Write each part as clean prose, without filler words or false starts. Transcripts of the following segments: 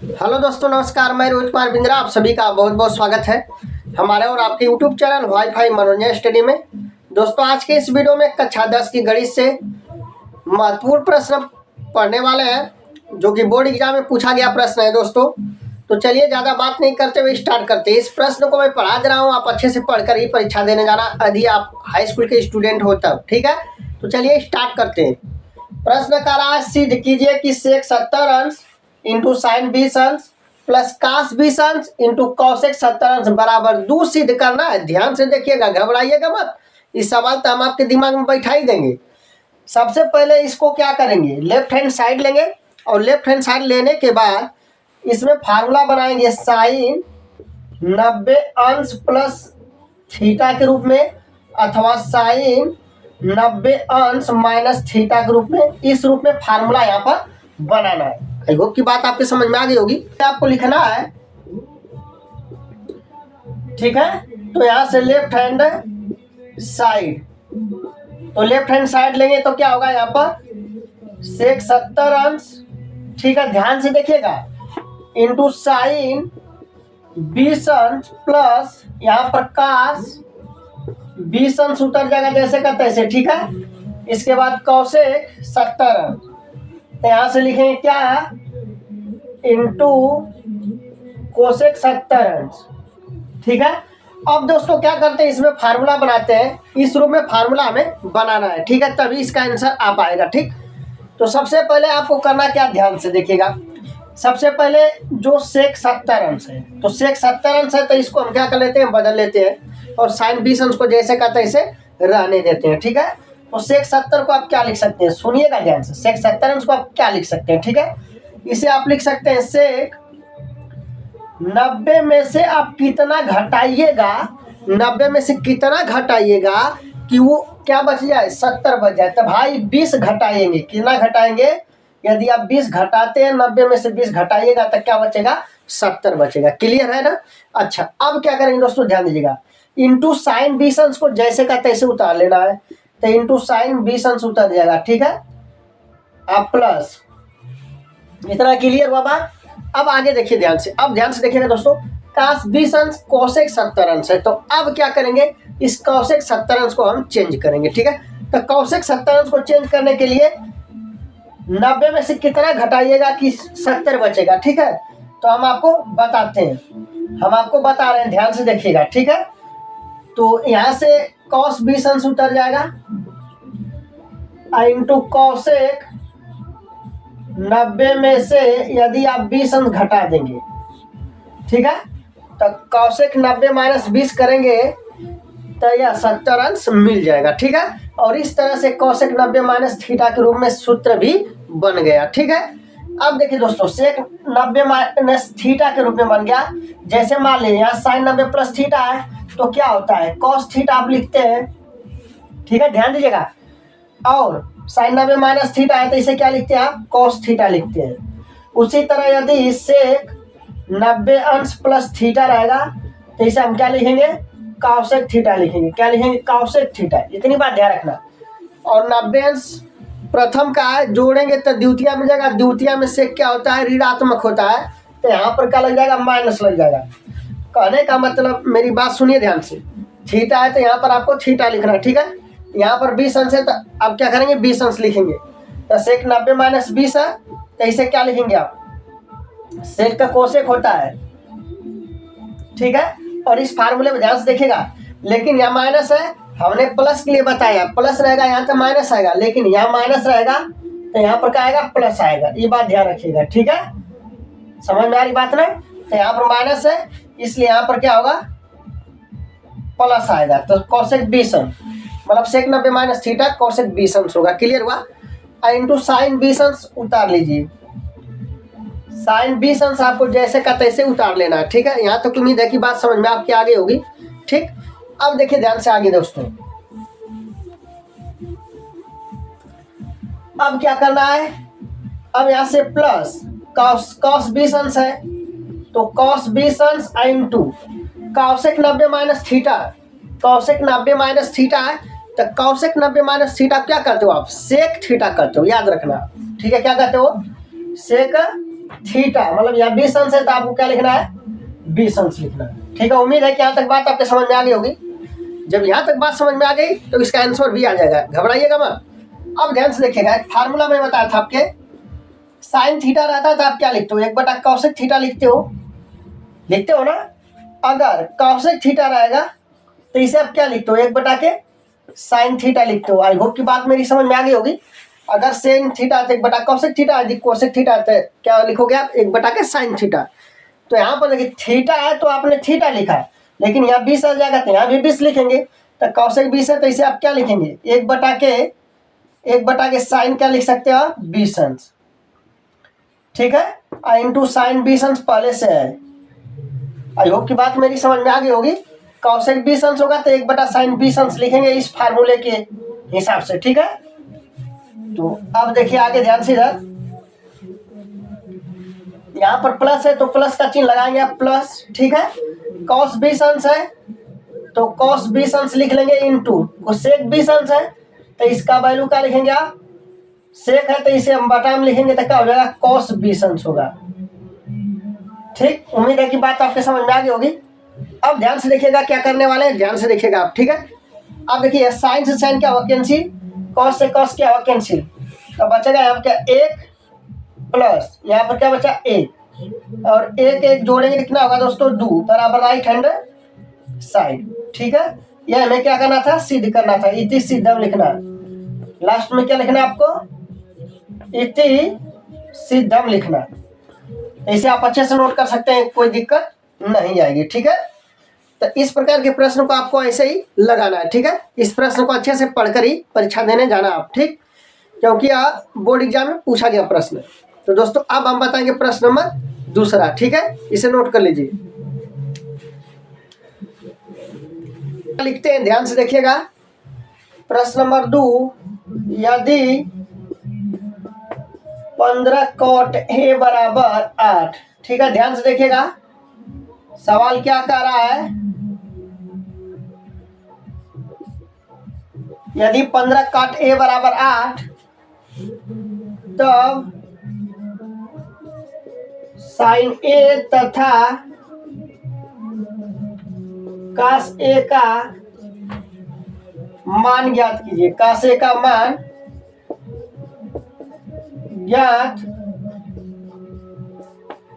Hello दोस्तों, नमस्कार। मैं रोहित कुमार बिंद्रा, आप सभी का बहुत बहुत स्वागत है हमारे और आपके यूट्यूब चैनल वाईफाई मनोरंजन स्टडी में। दोस्तों, आज के इस वीडियो में कक्षा 10 की गणित से महत्वपूर्ण प्रश्न पढ़ने वाले हैं, जो कि बोर्ड एग्जाम में पूछा गया प्रश्न है। दोस्तों, तो चलिए ज़्यादा बात नहीं करते हुए स्टार्ट करते हैं। इस प्रश्न को मैं पढ़ा दे रहा हूँ, आप अच्छे से पढ़कर ही परीक्षा देने जाना, यदि आप हाई स्कूल के स्टूडेंट हो तब। ठीक है, तो चलिए स्टार्ट करते हैं। प्रश्न का रहा है, सिद्ध कीजिए कि सेक 70 अंश इंटू साइन 20 अंश प्लस कास 20 अंश इंटू कौसेक 70 अंश बराबर 2 सिद्ध करना है। ध्यान से देखिएगा, घबराइएगा मत। इस सवाल तो हम आपके दिमाग में बैठा ही देंगे। सबसे पहले इसको क्या करेंगे, लेफ्ट हैंड साइड लेंगे और लेफ्ट हैंड साइड लेने के बाद इसमें फार्मूला बनाएंगे साइन 90 अंश प्लस थीटा के रूप में, अथवा साइन 90 अंश माइनस थीटा के रूप में। इस रूप में फार्मूला यहाँ पर बनाना है। आई होप की बात आपके समझ में आ गई होगी। आपको लिखना है, ठीक है। तो यहाँ से लेफ्ट हैंड साइड, तो लेफ्ट हैंड साइड लेंगे तो क्या होगा, यहाँ पर सेक 70 अंश, ठीक है, ध्यान से देखिएगा, इंटू साइन 20 अंश प्लस यहाँ पर कास 20 अंश उतर जाएगा जैसे का तैसे, ठीक है। इसके बाद कौसेक 70 अंश, तो यहाँ से लिखेंगे क्या, इंटू कोसेक 70 अंश, ठीक है। अब दोस्तों क्या करते हैं, इसमें फार्मूला बनाते हैं। इस रूप में फार्मूला हमें बनाना है, ठीक है, तभी इसका आंसर आ पाएगा। ठीक, तो सबसे पहले आपको करना क्या, ध्यान से देखिएगा। सबसे पहले जो सेक 70 अंश है, तो सेक 70 अंश है, तो इसको हम क्या कर लेते हैं, बदल लेते हैं और साइन 20 अंश को जैसे का तैसे रहने देते हैं, ठीक है। तो सेक 70 को आप क्या लिख सकते हैं, सुनिएगा ध्यान से। सेक 70 अंश को आप क्या लिख सकते हैं, ठीक है। इसे आप लिख सकते हैं, सेक 90 में से आप कितना घटाइएगा, 90 में से कितना घटाइएगा कि वो क्या बच जाए, 70 बच जाए। तो भाई 20 घटाएंगे, कितना घटाएंगे, यदि आप 20 घटाते हैं, 90 में से 20 घटाइएगा तो क्या बचेगा, 70 बचेगा। क्लियर है ना। अच्छा, अब क्या करेंगे दोस्तों, ध्यान दीजिएगा। इंटू साइन 20 अंश को जैसे का तैसे उतार लेना है, तो इंटू साइन 20 अंश उतर जाएगा, ठीक है। अब प्लस, इतना क्लियर हुआ बात। अब आगे देखिए ध्यान से, अब ध्यान से देखिएगा दोस्तों। कास 20 अंश कोसेक 70 अंश है, तो अब क्या करेंगे, इस कौसेक 70 अंश को हम चेंज करेंगे, ठीक है। तो कौसेक 70 अंश को चेंज करने के लिए 90 में से कितना घटाइएगा कि 70 बचेगा, ठीक है। तो हम आपको बताते हैं, हम आपको बता रहे हैं, ध्यान से देखिएगा, ठीक है। तो यहाँ से कॉस 20 अंश उतर जाएगा इंटू कौसेक 90 में से यदि आप 20 अंश घटा देंगे, ठीक है, तो कौसेक 90 माइनस 20 करेंगे तो यह 70 अंश मिल जाएगा, ठीक है। और इस तरह से कौसेक 90 माइनस थीटा के रूप में सूत्र भी बन गया, ठीक है। अब देखिए दोस्तों, सेक 90 माइनस थीटा के रूप में बन गया। जैसे मान लीजिए यहाँ साइन 90 प्लस थीटा है, तो क्या होता है, कॉस थीटा आप लिखते हैं, ठीक है, ध्यान दीजिएगा। और साइन 90 माइनस थीटा है, तो इसे क्या लिखते हैं आप, कॉस थीटा लिखते हैं। उसी तरह यदि सेक 90 अंश प्लस थीटा रहेगा, तो इसे हम क्या लिखेंगे, कौसेक थीटा लिखेंगे। क्या लिखेंगे, कौसेक थीटा। इतनी बात ध्यान रखना। और 90 अंश प्रथम का है, जोड़ेंगे तो द्वितीय मिल जाएगा। द्वितीय में सेक क्या होता है, ऋणात्मक होता है, तो यहाँ पर क्या लग जाएगा, माइनस लग जाएगा। कहने का मतलब, मेरी बात सुनिए ध्यान से। थीटा है तो यहाँ पर आपको थीटा लिखना है, ठीक है। यहाँ पर 20 अंश है, तो आप क्या करेंगे, 20 अंश लिखेंगे। तो सेक 90 माइनस 20 है, तो इसे क्या लिखेंगे आप, सेक का कोसेक होता है, ठीक है। और इस फार्मूले में ध्यान से देखिएगा, लेकिन यहाँ माइनस है, हमने प्लस के लिए बताया, प्लस रहेगा यहाँ तो माइनस आएगा, लेकिन यहाँ माइनस रहेगा तो यहाँ पर क्या आएगा, प्लस आएगा। ये बात ध्यान रखिएगा, ठीक है, समझ में आ रही बात ना। तो यहाँ पर माइनस है, इसलिए यहाँ पर क्या होगा, प्लस आएगा। तो कौसेक 20 अंश मतलब सेक 90 माइनस थीटा कौसेक 20 अंश होगा। क्लियर हुआ। इंटू साइन 20 अंश उतार लीजिए। साइन 20 अंश आपको जैसे का तैसे उतार लेना है, ठीक है। यहाँ तक तो उम्मीद है कि बात समझ में आपकी आगे होगी, ठीक। अब देखिए ध्यान से आगे दोस्तों, अब क्या करना है, अब यहाँ से प्लस कॉस 20 अंश है, तो कॉस 20 अंश into cosec 90 minus theta. Cosec 90 minus theta है, तो कौसेक 90 माइनस थीटा क्या करते हो आप, सेक थीटा करते हो, याद रखना, ठीक है। क्या करते हो, सेक थीटा, मतलब यहाँ 20 अंश है तो आपको क्या लिखना है, 20 अंश लिखना है। ठीक है, उम्मीद है कि यहाँ तक बात आपके समझ में आ गई होगी। जब यहाँ तक बात समझ में आ गई तो इसका आंसर भी आ जाएगा, घबराइएगा मत। अब ध्यान से देखिएगा, एक फार्मूला में बताया था आपके, साइन थीटा रहता है तो आप क्या लिखते हो, 1/cos थीटा लिखते हो ना। अगर कॉसेक थीटा रहेगा तो इसे आप क्या लिखते हो, 1/sin थीटा लिखते हो। आई होप की बात मेरी समझ में आ गई होगी। अगर सेन थीटा तो 1/cosec थीटा, यदि कोसेक थीटा तो क्या लिखोगे आप, 1/sin थीटा। तो यहाँ पर देखिए थीटा है तो आपने थीटा लिखा, लेकिन यहाँ 20 आ जाएगा तो यहाँ भी 20 लिखेंगे। तो cosec 20 है तो इसे आप क्या लिखेंगे, 1/sin क्या लिख सकते हो आप, 20 अंश। ठीक है, इंटू साइन 20 अंश पहले से है। आई होप की बात मेरी समझ में आ गई होगी। cosec 20 अंश होगा तो 1/sin 20 अंश लिखेंगे इस फार्मूले के हिसाब से। ठीक है, तो अब देखिए आगे ध्यान से, इधर यहाँ पर प्लस है तो प्लस का चिन्ह लगाएंगे आप, प्लस। ठीक है, cos 20 अंश है तो cos 20 अंश लिख लेंगे, इंटू कोसेक 20 अंश है तो इसका वैल्यू क्या लिखेंगे आप, सेक है तो इसे हम बटा में लिखेंगे तो क्या हो जाएगा, cos 20 अंश होगा। ठीक, उम्मीद है कि बात आपके समझ में आ गई होगी। अब ध्यान से देखिएगा क्या करने वाले हैं, ध्यान से देखिएगा आप। ठीक है, अब देखिए साइन से साइन क्या हुआ, कैंसिल, कॉस से कॉस क्या हुआ, कैंसिल। तो बचेगा यहाँ पर क्या, 1 प्लस यहाँ पर क्या बचा, 1 और 1 जोड़ेंगे कितना होगा दोस्तों, 2 बराबर राइट हैंड साइड। ठीक है, यह हमें क्या करना था, सिद्ध करना था, इति सिद्धम लिखना। लास्ट में क्या लिखना है आपको, इति सिद्धम लिखना। इसे आप अच्छे से नोट कर सकते हैं, कोई दिक्कत नहीं आएगी। ठीक है, तो इस प्रकार के प्रश्न को आपको ऐसे ही लगाना है। ठीक है, इस प्रश्न को अच्छे से पढ़कर ही परीक्षा देने जाना आप। ठीक, क्योंकि बोर्ड एग्जाम में पूछा गया प्रश्न। तो दोस्तों अब हम बताएंगे प्रश्न नंबर दूसरा। ठीक है, इसे नोट कर लीजिए, लिखते हैं, ध्यान से देखिएगा। प्रश्न नंबर 2, यदि 15 cot a बराबर 8। ठीक है, ध्यान से देखिएगा, सवाल क्या कह रहा है, यदि 15 cot a बराबर 8 तब साइन ए तथा cos a का मान ज्ञात कीजिए, cos a का मान ज्ञात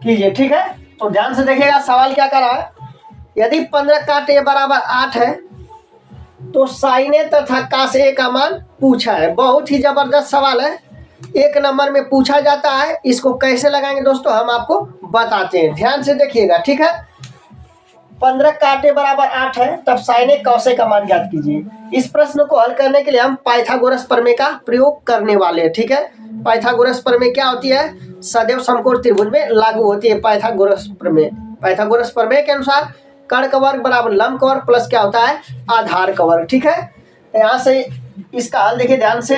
कीजिए। ठीक है, तो ध्यान से देखिएगा सवाल क्या कर रहा है, यदि 15 cot a बराबर 8 है तो साइन ए तथा cos a का मान पूछा है। बहुत ही जबरदस्त सवाल है, 1 नंबर में पूछा जाता है। इसको कैसे लगाएंगे दोस्तों हम आपको बताते हैं, ध्यान से देखिएगा। ठीक है, 15 cot a बराबर 8 है तब साइन ए cos a का मान ज्ञात कीजिए। इस प्रश्न को हल करने के लिए हम पाइथागोरस प्रमेय का प्रयोग करने वाले हैं। ठीक है, पाइथागोरस प्रमेय क्या होती है, सदैव समकोण त्रिभुज में लागू होती है पाइथागोरस प्रमेय। पाइथागोरस प्रमेय के अनुसार कर्ण का वर्ग बराबर लंब का वर्ग प्लस क्या होता है, आधार का वर्ग। ठीक है, यहाँ से इसका हल देखिए ध्यान से।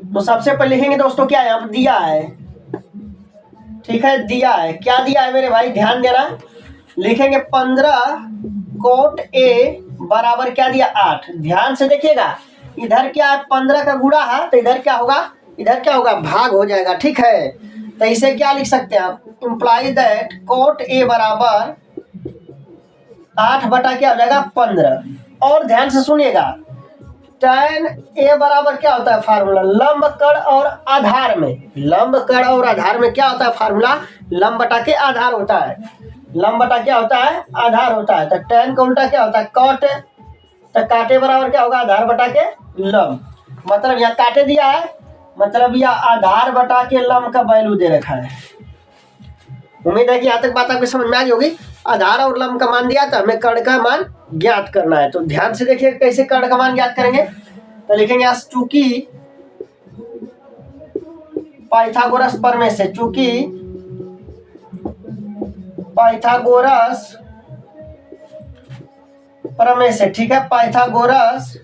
तो सबसे पहले लिखेंगे दोस्तों क्या यहाँ पर दिया है। ठीक है, दिया है, क्या दिया है मेरे भाई, ध्यान देना। लिखेंगे 15 cot a बराबर क्या दिया, 8। ध्यान से देखिएगा, इधर क्या है, 15 का गुणा है तो इधर क्या होगा, भाग हो जाएगा। ठीक है, तो इसे क्या लिख सकते हैं आप, इंप्लाई दैट cot a बराबर 8 बटा क्या हो जाएगा, 15। और ध्यान से सुनिएगा, tan a बराबर क्या होता है फार्मूला, लंब कर्ण और आधार में। लंब कर्ण और आधार में क्या होता है फार्मूला, लंब बटा के आधार होता है। लंब बटा क्या होता है, आधार होता है। तो tan का उल्टा क्या होता है, cot। तो काटे बराबर क्या होगा, आधार बटा के लंब। मतलब यहाँ काटे दिया है, मतलब यह आधार बटा के लंब का वैल्यू दे रखा है। उम्मीद है कि यहाँ तक बात आपको समझ में आ गई होगी। आधार और लंब का मान दिया तो हमें कर्ण का मान ज्ञात करना है। तो ध्यान से देखिए कैसे कर्ण का मान ज्ञात करेंगे। तो लिखेंगे यहाँ चूंकि पाइथागोरस प्रमेय से, चूंकि पाइथागोरस प्रमेय से। ठीक है, पाइथागोरस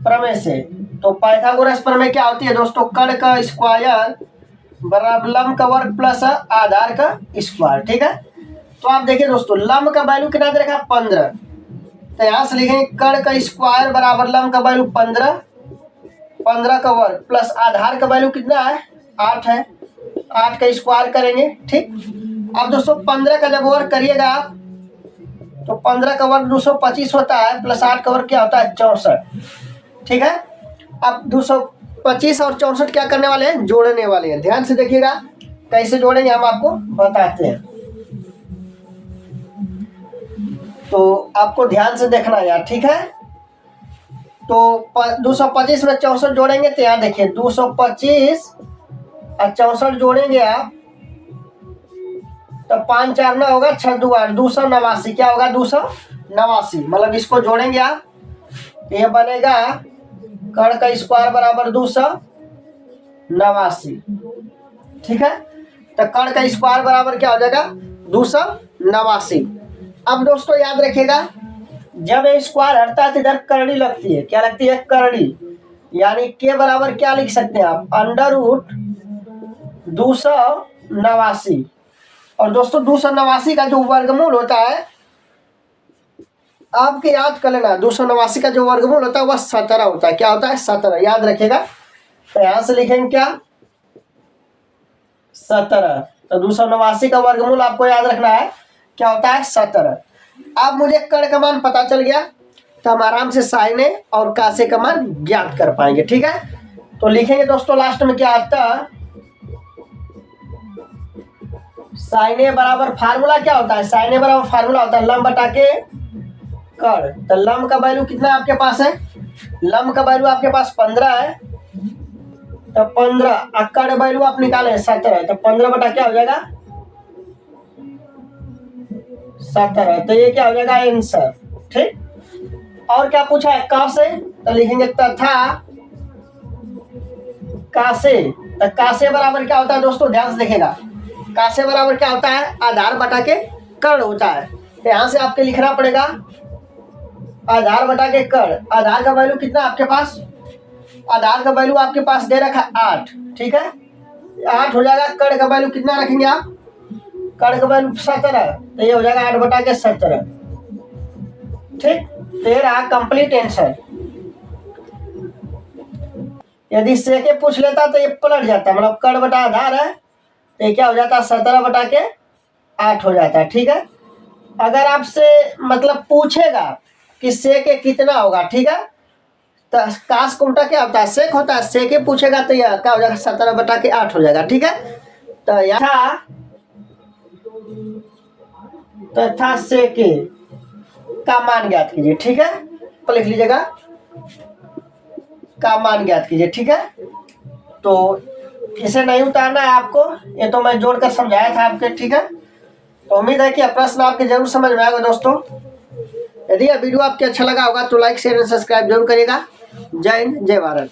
प्रमेय से। तो पाइथागोरस प्रमेय क्या होती है दोस्तों, कर्ण का स्क्वायर बराबर लंब का वर्ग प्लस आधार का स्क्वायर। ठीक है, तो आप देखिए दोस्तों लंब का वैल्यू कितना दे रखा है, 15। तो यहाँ से लिखेंगे कर्ण का स्क्वायर बराबर लंब का वैल्यू 15 15 का वर्ग प्लस आधार का वैल्यू कितना है 8 है, 8 का स्क्वायर करेंगे। ठीक, अब दोस्तों 15 का जब वर्ग करिएगा आप तो 15 का वर्ग 225 होता है, प्लस 8 का वर्ग क्या होता है 64। ठीक है, अब 225 और 64 क्या करने वाले हैं, जोड़ने वाले हैं। ध्यान से देखिएगा कैसे जोड़ेंगे हम आपको बताते हैं, तो आपको ध्यान से देखना यार। ठीक है, तो 225 में 64 जोड़ेंगे तो यहाँ देखिए 225 और 64 जोड़ेंगे आप तो 5 4 9 होगा, 6 2 8, 289। क्या होगा 289, मतलब इसको जोड़ेंगे आप तो ये बनेगा कर्ण का स्क्वायर बराबर 289। ठीक है, तो कर्ण का स्क्वायर बराबर क्या हो जाएगा 289। अब दोस्तों याद रखिएगा जब ये स्क्वायर हटता है तो इधर करड़ी लगती है। क्या लगती है, करड़ी, यानी के बराबर क्या लिख सकते हैं आप, अंडर रूट 289। और दोस्तों 289 का जो वर्गमूल होता है आपके याद कर लेना, 289 का जो वर्गमूल होता है वह 17 होता है। क्या होता है 17, याद रखिएगा। तो यहां से लिखेंगे क्या 17, तो 289 का वर्गमूल आपको याद रखना है क्या होता है 17। अब मुझे कर्ण का मान पता चल गया तो हम आराम से साइने और कासे का मान ज्ञात कर पाएंगे। ठीक है, तो लिखेंगे दोस्तों लास्ट में क्या आता है, साइने बराबर फार्मूला क्या होता है, साइने बराबर फार्मूला होता है लंब बटा के कर्ण। तो लंब का वैल्यू कितना आपके पास है, लंब का वैल्यू आपके पास 15 है, तो 15 कर्ण वैल्यू आप निकाले 17 है, तो 15 बटा क्या हो जाएगा 17, तो ये क्या हो जाएगा आंसर। ठीक, और क्या पूछा है का से, तो लिखेंगे तथा कासे। तो कासे बराबर क्या होता है दोस्तों, ध्यान से देखेगा, कासे बराबर क्या होता है आधार बटा के कर्ण होता है। तो यहां से आपके लिखना पड़ेगा आधार बटा के कर्ण। आधार का वैल्यू कितना आपके पास, आधार का वैल्यू आपके पास दे रखा 8। ठीक है, 8 हो जाएगा, कर्ण का वैल्यू कितना रखेंगे आप, कर्ण का वैल्यू 17, तो ये हो जाएगा 8 बटा के 17। ठीक, तो ये रहा कंप्लीट आंसर। यदि से के पूछ लेता तो ये पलट जाता, मतलब कर्ण बटा आधार है तो ये क्या हो जाता 17 बटा के 8 हो जाता है। ठीक है, अगर आपसे मतलब पूछेगा कि से के कितना होगा, ठीक है, तो कास का उल्टा क्या होता है सेक होता है, से के पूछेगा तो यह क्या हो जाएगा 17 बटा के 8 हो जाएगा। ठीक है, तो यहाँ तथा से के का मान ज्ञात कीजिए। ठीक है, तो लिख लीजिएगा का मान ज्ञात कीजिए। ठीक है, तो इसे नहीं उतारना है आपको, ये तो मैं जोड़कर समझाया था आपके। ठीक है, तो उम्मीद है कि प्रश्न आपके जरूर समझ में आएगा दोस्तों। यदि यह वीडियो आपको अच्छा लगा होगा तो लाइक शेयर और सब्सक्राइब जरूर करिएगा। जय हिंद, जय भारत।